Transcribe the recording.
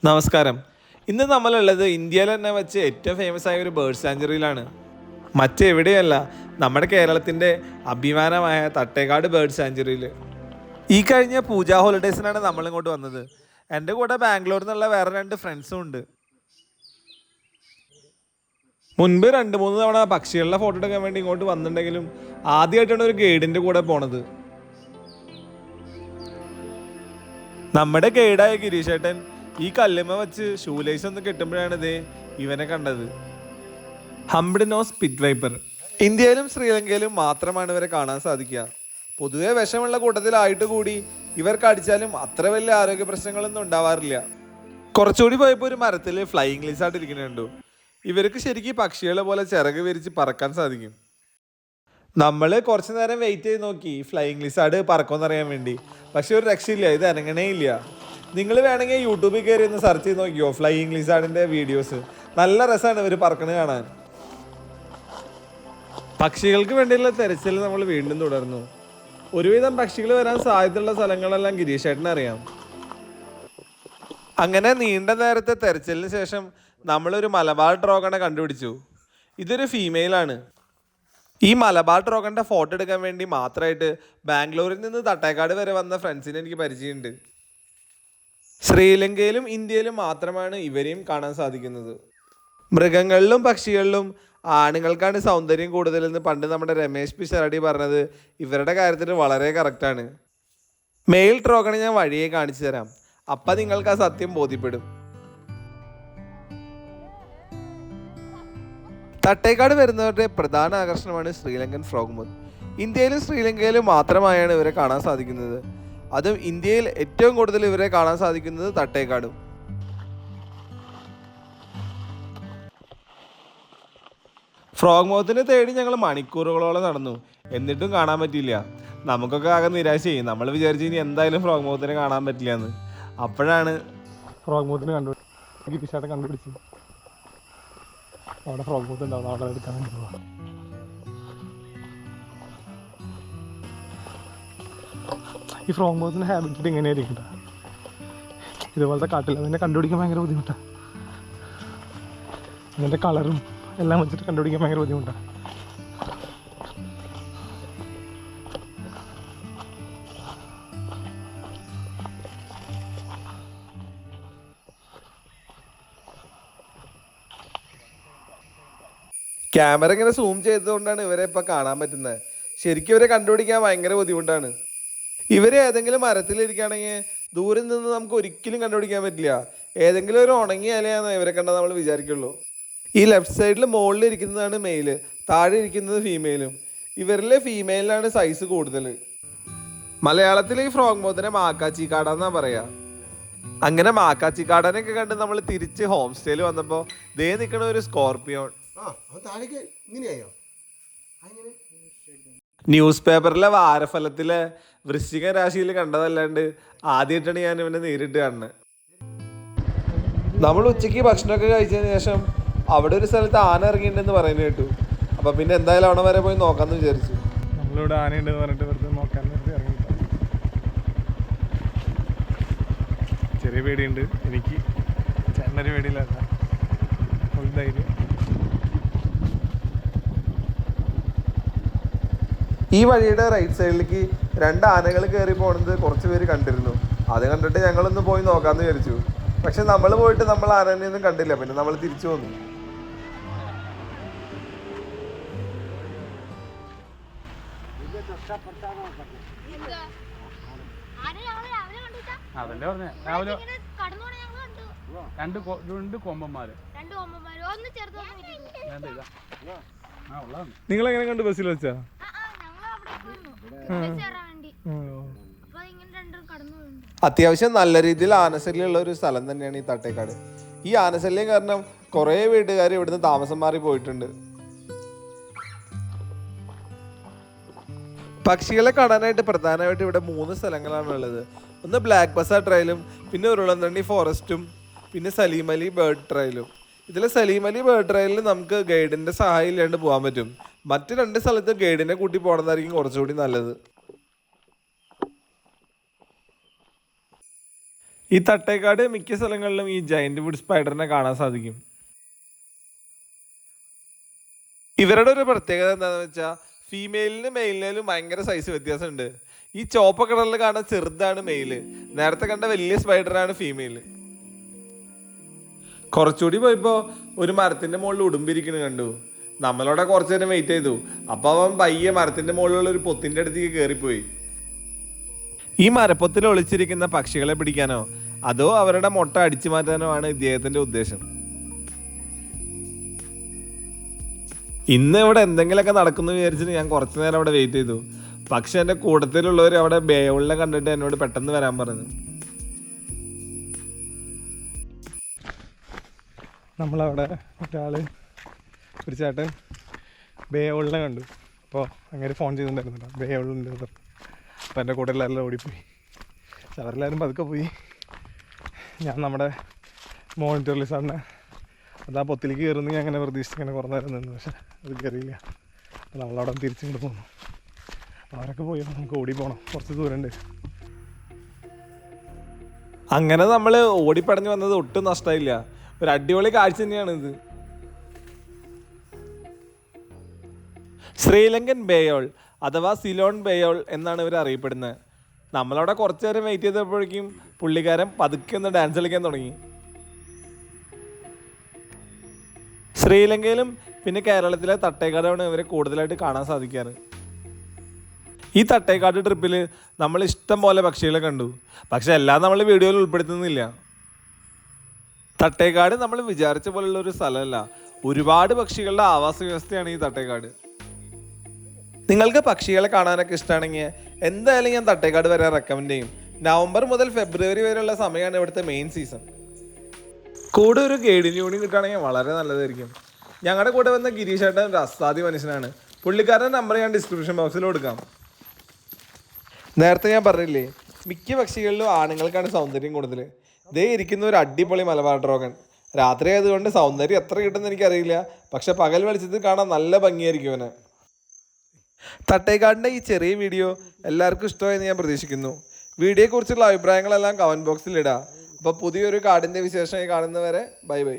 നമസ്കാരം. ഇന്ന് നമ്മളുള്ളത് ഇന്ത്യയിൽ തന്നെ വെച്ച് ഏറ്റവും ഫേമസ് ആയ ഒരു ബേർഡ് സാഞ്ചുറിയിലാണ്. മറ്റെവിടെയല്ല, നമ്മുടെ കേരളത്തിൻ്റെ അഭിമാനമായ തട്ടേക്കാട് ബേർഡ് സാഞ്ചുറിയിൽ. ഈ കഴിഞ്ഞ പൂജ ഹോളിഡേയ്സിനാണ് നമ്മളിങ്ങോട്ട് വന്നത്. എൻ്റെ കൂടെ ബാംഗ്ലൂരിൽ നിന്നുള്ള വേറെ 2 ഫ്രണ്ട്സും ഉണ്ട്. മുൻപ് 2-3 തവണ പക്ഷികളുടെ ഫോട്ടോ എടുക്കാൻ വേണ്ടി ഇങ്ങോട്ട് വന്നിട്ടുണ്ടെങ്കിലും ആദ്യമായിട്ടാണ് ഒരു ഗൈഡിൻ്റെ കൂടെ പോണത്. നമ്മുടെ ഗൈഡായ ഗിരീഷ് ഏട്ടൻ ഈ കല്ലുമ്മ വെച്ച് ഷൂലേസ് ഒന്ന് കെട്ടുമ്പോഴാണ് ഇവനെ കണ്ടത്. ഹംബ്ഡ് നോസ് പിറ്റ് വൈപ്പർ. ഇന്ത്യയിലും ശ്രീലങ്കയിലും മാത്രമാണ് ഇവരെ കാണാൻ സാധിക്കുക. പൊതുവെ വിഷമുള്ള കൂട്ടത്തിലായിട്ട് കൂടി ഇവർക്ക് അടിച്ചാലും അത്ര വലിയ ആരോഗ്യ പ്രശ്നങ്ങളൊന്നും ഉണ്ടാവാറില്ല. കുറച്ചുകൂടി പോയപ്പോൾ ഒരു മരത്തിൽ ഫ്ലൈയിങ് ലിസാർഡ് ഇരിക്കുന്നുണ്ടു. ഇവർക്ക് ശരിക്കും പക്ഷികളെ പോലെ ചിറക് വിരിച്ച് പറക്കാൻ സാധിക്കും. നമ്മൾ കുറച്ച് നേരം വെയിറ്റ് ചെയ്ത് നോക്കി ഫ്ലൈയിങ് ലിസാർഡ് പറക്കുമെന്നറിയാൻ വേണ്ടി. പക്ഷെ ഒരു രക്ഷയില്ല, ഇത് അനങ്ങണേ ഇല്ല. നിങ്ങൾ വേണമെങ്കിൽ യൂട്യൂബിൽ കയറി ഒന്ന് സെർച്ച് ചെയ്ത് നോക്കിയോ ഫ്ലൈയിങ് ലിസാർഡിൻ്റെ വീഡിയോസ്. നല്ല രസമാണ് ഇവർ പറക്കണത് കാണാൻ. പക്ഷികൾക്ക് വേണ്ടിയുള്ള തെരച്ചിൽ നമ്മൾ വീണ്ടും തുടർന്നു. ഒരുവിധം പക്ഷികൾ വരാൻ സാധ്യതയുള്ള സ്ഥലങ്ങളെല്ലാം ഗിരീഷ് ഏട്ടന് അറിയാം. അങ്ങനെ നീണ്ട നേരത്തെ തെരച്ചിലിന് ശേഷം നമ്മളൊരു മലബാർ ഡ്രോഗണെ കണ്ടുപിടിച്ചു. ഇതൊരു ഫീമെയിലാണ്. ഈ മലബാർ ഡ്രോഗണിൻ്റെ ഫോട്ടോ എടുക്കാൻ വേണ്ടി മാത്രമായിട്ട് ബാംഗ്ലൂരിൽ നിന്ന് തട്ടേക്കാട് വരെ വന്ന ഫ്രണ്ട്സിനെ എനിക്ക് പരിചയമുണ്ട്. ശ്രീലങ്കയിലും ഇന്ത്യയിലും മാത്രമാണ് ഇവരെയും കാണാൻ സാധിക്കുന്നത്. മൃഗങ്ങളിലും പക്ഷികളിലും ആണുങ്ങൾക്കാണ് സൗന്ദര്യം കൂടുതലെന്ന് പണ്ട് നമ്മുടെ രമേശ് പിഷാരടി പറഞ്ഞത് ഇവരുടെ കാര്യത്തിൽ വളരെ കറക്റ്റാണ്. മെയിൽ ഡ്രോഗണെ ഞാൻ വഴിയെ കാണിച്ചു തരാം, അപ്പം നിങ്ങൾക്ക് ആ സത്യം ബോധ്യപ്പെടും. തട്ടേക്കാട് വരുന്നവരുടെ പ്രധാന ആകർഷണമാണ് ശ്രീലങ്കൻ ഫ്രോഗ്മൗത്ത്. ഇന്ത്യയിലും ശ്രീലങ്കയിലും മാത്രമായാണ് ഇവരെ കാണാൻ സാധിക്കുന്നത്. അതും ഇന്ത്യയിൽ ഏറ്റവും കൂടുതൽ ഇവരെ കാണാൻ സാധിക്കുന്നത് തട്ടേക്കാടും. ഫ്രോഗ്മൗത്തിനെ തേടി ഞങ്ങൾ മണിക്കൂറുകളോളം നടന്നു, എന്നിട്ടും കാണാൻ പറ്റിയില്ല. നമുക്കൊക്കെ ആകെ നിരാശയായി. നമ്മൾ വിചാരിച്ചു ഇനി എന്തായാലും ഫ്രോഗ്മൗത്തിനെ കാണാൻ പറ്റില്ല എന്ന്. അപ്പോഴാണ് ഫ്രോഗ്മൗത്തിനെ കണ്ടുപിടിച്ചു. അവിടെ ഫ്രോഗ്മൗത്ത് ഉണ്ടാവും, അവിടെ എടുക്കാൻ വേണ്ടി പോവാം. ഈ ഫ്രോഗ്മൗത്തിൻ്റെ ഹാബിറ്റ് എങ്ങനെയായിരിക്കും ഇതുപോലത്തെ കാട്ടിൽ അതിനെ കണ്ടുപിടിക്കാൻ ഭയങ്കര ബുദ്ധിമുട്ടാണ്. അതിൻ്റെ കളറും എല്ലാം വെച്ചിട്ട് കണ്ടുപിടിക്കാൻ ഭയങ്കര ബുദ്ധിമുട്ടാണ്. ക്യാമറ ഇങ്ങനെ സൂം ചെയ്തതുകൊണ്ടാണ് ഇവരെ ഇപ്പം കാണാൻ പറ്റുന്നത്. ശരിക്കും ഇവരെ കണ്ടുപിടിക്കാൻ ഭയങ്കര ബുദ്ധിമുട്ടാണ്. ഇവരെ ഏതെങ്കിലും മരത്തിലിരിക്കുകയാണെങ്കിൽ ദൂരം നിന്ന് നമുക്ക് ഒരിക്കലും കണ്ടുപിടിക്കാൻ പറ്റില്ല. ഏതെങ്കിലും ഒരു ഉണങ്ങിയ ഇലയാണെന്ന് ഇവരെ കണ്ടാൽ നമ്മൾ വിചാരിക്കുള്ളൂ. ഈ ലെഫ്റ്റ് സൈഡിൽ മുകളിൽ ഇരിക്കുന്നതാണ് മെയില്, താഴെ ഇരിക്കുന്നത് ഫീമെയിലും. ഇവരിലെ ഫീമെയിലാണ് സൈസ് കൂടുതൽ. മലയാളത്തിൽ ഈ ഫ്രോഗ്മൗത്തിനെ മാക്കാച്ചിക്കാടാന്നാ പറയാ. അങ്ങനെ മാക്കാച്ചിക്കാടനൊക്കെ കണ്ട് നമ്മൾ തിരിച്ച് ഹോം സ്റ്റേയിൽ വന്നപ്പോൾ നിൽക്കണ ഒരു സ്കോർപിയോൺ. ന്യൂസ് പേപ്പറിലെ വാരഫലത്തിലെ വൃശ്ചിക രാശിയിൽ കണ്ടതല്ലാണ്ട് ആദ്യമായിട്ടാണ് ഞാൻ ഇവനെ നേരിട്ട് കാണുന്നത്. നമ്മൾ ഉച്ചയ്ക്ക് ഭക്ഷണമൊക്കെ കഴിച്ചതിന് ശേഷം അവിടെ ഒരു സ്ഥലത്ത് ആന ഇറങ്ങിയിട്ടുണ്ടെന്ന് പറയുന്നത് കേട്ടു. അപ്പം പിന്നെ എന്തായാലും അവിടെ വരെ പോയി നോക്കാമെന്ന് വിചാരിച്ചു. നമ്മളിവിടെ ആനയുണ്ടെന്ന് പറഞ്ഞിട്ട് വെറുതെ നോക്കാൻ ഇറങ്ങി. ചെറിയ പേടിയുണ്ട് എനിക്ക്, ചേട്ടനൊരു പേടിയില്ല, ഫുൾ ധൈര്യം. ഈ വഴിയുടെ റൈറ്റ് സൈഡിലേക്ക് 2 ആനകൾ കയറി പോകുന്നത് കുറച്ച് പേര് കണ്ടിരുന്നു. അത് കണ്ടിട്ട് ഞങ്ങളൊന്ന് പോയി നോക്കാമെന്ന് വിചാരിച്ചു. പക്ഷെ നമ്മൾ പോയിട്ട് നമ്മൾ ആനയൊന്നും കണ്ടില്ല. പിന്നെ നമ്മൾ തിരിച്ചു വന്നു. അതല്ലേ പറഞ്ഞ രാവിലെ 2 കൊമ്പന്മാര്. നിങ്ങളെങ്ങനെ കണ്ടു ബസ്സിൽ വെച്ചാ? അത്യാവശ്യം നല്ല രീതിയിൽ ആനശല്യമുള്ള ഒരു സ്ഥലം തന്നെയാണ് ഈ തട്ടേക്കാട്. ഈ ആനശല്യം കാരണം കുറേ വീട്ടുകാർ ഇവിടുന്ന് താമസം മാറി പോയിട്ടുണ്ട്. പക്ഷികളെ കാണാനായിട്ട് പ്രധാനമായിട്ട് ഇവിടെ 3 സ്ഥലങ്ങളാണ് ഉള്ളത്. ഒന്ന് ബ്ലാക്ക് ബസാർ ട്രയലും, പിന്നെ ഉരുളന്തണ്ണി ഫോറസ്റ്റും, പിന്നെ സലീം അലി ബേർഡ് ട്രയലും. ഇതിൽ സലീം അലി ബേർഡ് ട്രയലിൽ നമുക്ക് ഗൈഡിൻ്റെ സഹായം ഇല്ലാണ്ട് പോകാൻ പറ്റും. മറ്റ് 2 സ്ഥലത്ത് ഗൈഡിനെ കൂട്ടി പോകണമെന്നായിരിക്കും കുറച്ചുകൂടി നല്ലത്. ഈ തട്ടേക്കാട് മിക്ക സ്ഥലങ്ങളിലും ഈ ജയന്റ് വുഡ് സ്പൈഡറിനെ കാണാൻ സാധിക്കും. ഇവരുടെ ഒരു പ്രത്യേകത എന്താണെന്ന് വെച്ചാൽ ഫീമെയിലിനും മെയിലിനും ഭയങ്കര സൈസ് വ്യത്യാസമുണ്ട്. ഈ ചോപ്പ കളറിൽ കാണാൻ ചെറുതാണ് മെയില്, നേരത്തെ കണ്ട വലിയ സ്പൈഡറാണ് ഫീമെയില്. കുറച്ചുകൂടി പോയപ്പോൾ ഒരു മരത്തിന്റെ മുകളിൽ ഉടുമ്പിരിക്കുന്നത് കണ്ടു. നമ്മളവിടെ കുറച്ചു നേരം വെയിറ്റ് ചെയ്തു. അപ്പോൾ അവൻ പയ്യെ മരത്തിന്റെ മുകളിലുള്ള ഒരു പൊത്തിന്റെ അടുത്തേക്ക് കയറിപ്പോയി. ഈ മരപ്പൊത്തിൽ ഒളിച്ചിരിക്കുന്ന പക്ഷികളെ പിടിക്കാനോ അതോ അവരുടെ മുട്ട അടിച്ചു മാറ്റാനോ ആണ് ഇദ്ദേഹത്തിന്റെ ഉദ്ദേശം. ഇന്ന് ഇവിടെ എന്തെങ്കിലുമൊക്കെ നടക്കുന്നു വിചാരിച്ചിട്ട് ഞാൻ കുറച്ചു നേരം അവിടെ വെയിറ്റ് ചെയ്തു. പക്ഷെ എൻ്റെ കൂട്ടത്തിലുള്ളവർ അവിടെ ബേവുള്ളിനെ കണ്ടിട്ട് എന്നോട് പെട്ടെന്ന് വരാൻ പറഞ്ഞു. നമ്മളവിടെ ഒരു ചേട്ടൻ ബേവുള്ളിനെ കണ്ടു. അപ്പോൾ അങ്ങനെ ഫോൺ ചെയ്തിട്ടുണ്ടായിരുന്നില്ല, ബേവുള്ളുണ്ട്. അപ്പോൾ എൻ്റെ കൂടെ എല്ലാവരും ഓടിപ്പോയി. അവരെല്ലാവരും പതുക്കെ പോയി. ഞാൻ നമ്മുടെ മോണിറ്ററിൽ സാറിനെ അത് ആ പൊത്തിലേക്ക് കയറുന്നു ഞാൻ അങ്ങനെ പ്രതീക്ഷിച്ച് ഇങ്ങനെ കുറേ നേരം നിന്നു. പക്ഷെ അത് കയറിയില്ല. അപ്പോൾ നമ്മളവിടെ തിരിച്ചിങ്ങോട്ട് പോന്നു. അവരൊക്കെ പോയി, നമുക്ക് ഓടി പോകണം, കുറച്ച് ദൂരമുണ്ട്. അങ്ങനെ നമ്മൾ ഓടിപ്പടഞ്ഞു വന്നത് ഒട്ടും നഷ്ടമായില്ല. ഒരു അടിപൊളി കാഴ്ച തന്നെയാണ് ഇത്. ശ്രീലങ്കൻ ബേയോൾ അഥവാ സിലോൺ ബേയോൾ എന്നാണ് ഇവർ അറിയപ്പെടുന്നത്. നമ്മളവിടെ കുറച്ചു നേരം വെയിറ്റ് ചെയ്തപ്പോഴേക്കും പുള്ളിക്കാരൻ പതുക്കെ ഒന്ന് ഡാൻസ് കളിക്കാൻ തുടങ്ങി. ശ്രീലങ്കയിലും പിന്നെ കേരളത്തിലെ തട്ടേക്കാടാണ് ഇവരെ കൂടുതലായിട്ട് കാണാൻ സാധിക്കാറ്. ഈ തട്ടേക്കാട് ട്രിപ്പിൽ നമ്മൾ ഇഷ്ടം പോലെ പക്ഷികളെ കണ്ടു. പക്ഷെ എല്ലാം നമ്മൾ വീഡിയോയിൽ ഉൾപ്പെടുത്തുന്നില്ല. തട്ടേക്കാട് നമ്മൾ വിചാരിച്ച പോലുള്ള ഒരു സ്ഥലമല്ല. ഒരുപാട് പക്ഷികളുടെ ആവാസ വ്യവസ്ഥയാണ് ഈ തട്ടേക്കാട്. നിങ്ങൾക്ക് പക്ഷികളെ കാണാനൊക്കെ ഇഷ്ടമാണെങ്കിൽ എന്തായാലും ഞാൻ തട്ടേക്കാട് വരാൻ റെക്കമെൻഡ് ചെയ്യും. നവംബർ മുതൽ ഫെബ്രുവരി വരെയുള്ള സമയമാണ് ഇവിടുത്തെ മെയിൻ സീസൺ. കൂടെ ഒരു ഗൈഡിന് യൂണിയൻ കിട്ടുകയാണെങ്കിൽ വളരെ നല്ലതായിരിക്കും. ഞങ്ങളുടെ കൂടെ വന്ന ഗിരീഷ് ഏട്ടൻ ഒരു അസാധ്യ മനുഷ്യനാണ്. പുള്ളിക്കാരൻ്റെ നമ്പർ ഞാൻ ഡിസ്ക്രിപ്ഷൻ ബോക്സിൽ കൊടുക്കാം. നേരത്തെ ഞാൻ പറഞ്ഞില്ലേ, മിക്ക പക്ഷികളിലും ആണുങ്ങൾക്കാണ് സൗന്ദര്യം കൂടുതൽ. ദേ ഇരിക്കുന്ന ഒരു അടിപൊളി മലബാർ ഡ്രോഗൺ. രാത്രി ആയതുകൊണ്ട് സൗന്ദര്യം എത്ര കിട്ടുമെന്ന് എനിക്കറിയില്ല, പക്ഷെ പകൽ വെളിച്ചത്തിൽ കാണാൻ നല്ല ഭംഗിയായിരിക്കും അവന്. തട്ടേക്കാടിൻ്റെ ഈ ചെറിയ വീഡിയോ എല്ലാവർക്കും ഇഷ്ടമായെന്ന് ഞാൻ പ്രതീക്ഷിക്കുന്നു. വീഡിയോയെക്കുറിച്ചുള്ള അഭിപ്രായങ്ങളെല്ലാം കമൻറ്റ് ബോക്സിൽ ഇടാം. അപ്പോൾ പുതിയൊരു കാടിൻ്റെ വിശേഷമായി കാണുന്നവരെ ബൈ ബൈ.